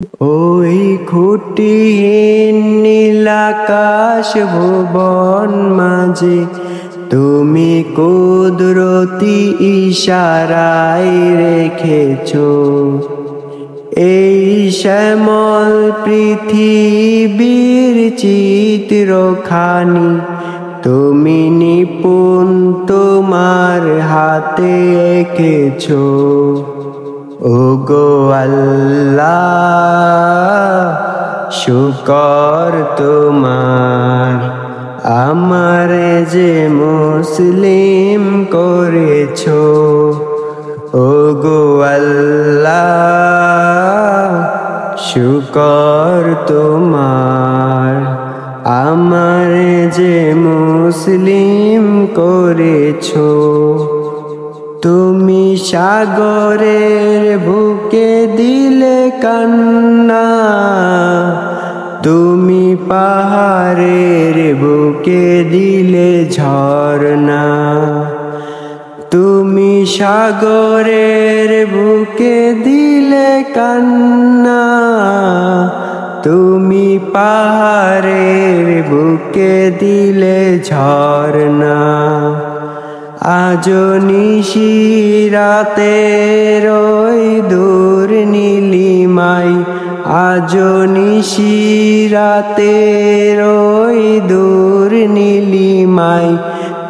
ওই খুঁটিহীন নীলাকাশ ভুবন মাঝে তুমি কুদরতি ইশারায় রেখেছো এই শ্যামল পৃথিবীর চিত্রখানি। তুমি নিপুণ তোমার হাতে এঁকেছো। ওগো আল্লাহ শুকর তোমার, আমারে যে মুসলিম করেছো। ওগো আল্লাহ শুকর তোমার, আমারে যে মুসলিম করেছো। তুমি সাগরের বুকে দিলে কান্না, তুমি পাহাড়ের বুকে দিলে ঝরনা। তুমি সাগরের বুকে দিলে কান্না, তুমি পাহাড়ের বুকে দিলে ঝরনা। আজো নিশিরাতের ওই দূর নীলিমায়, আজো নিশিরাতের ওই দূর নীলিমায়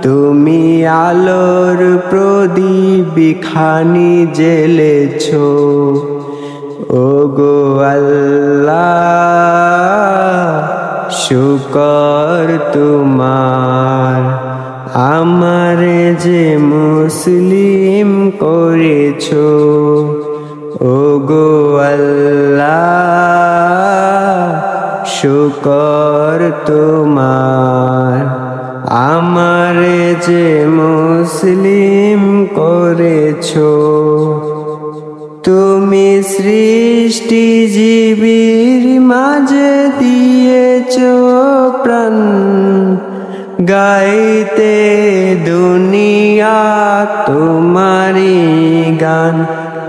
তুমি আলোর প্রদীপ খানি জ্বেলেছো। ওগো আল্লাহ শুকর তোমার, আমারে যে মুসলিম করেছো। ওগো আল্লাহ শুকর তোমার, আমারে যে মুসলিম করেছো। তুমি সৃষ্টি জীবীর মাঝে দিয়েছো প্রাণ, গাইতে দুনিয়া তোমারি গান।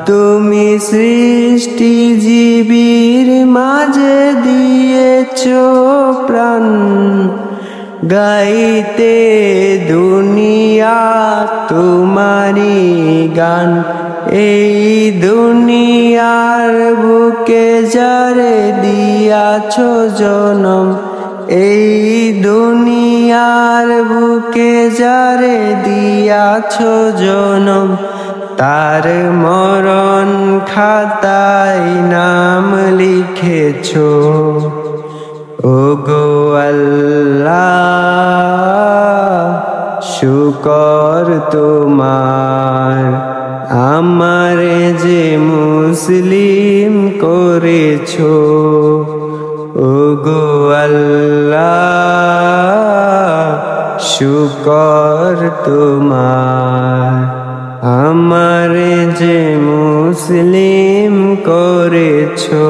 তুমি সৃষ্টি জীবীর মাঝে দিয়েছো প্রাণ, গাইতে দুনিয়া তোমারি গান। এই দুনিয়ার বুকে যারে দিয়াছো জনম, এই দুনিয়ার বুকে যারে দিয়াছো জনম, তার মরণ খাতায় নাম লিখেছো। ওগো আল্লাহ শুকর তোমার, আমারে যে মুসলিম করেছো। ওগো আল্লাহ শুকর তোমার, আমারে যে মুসলিম করেছো।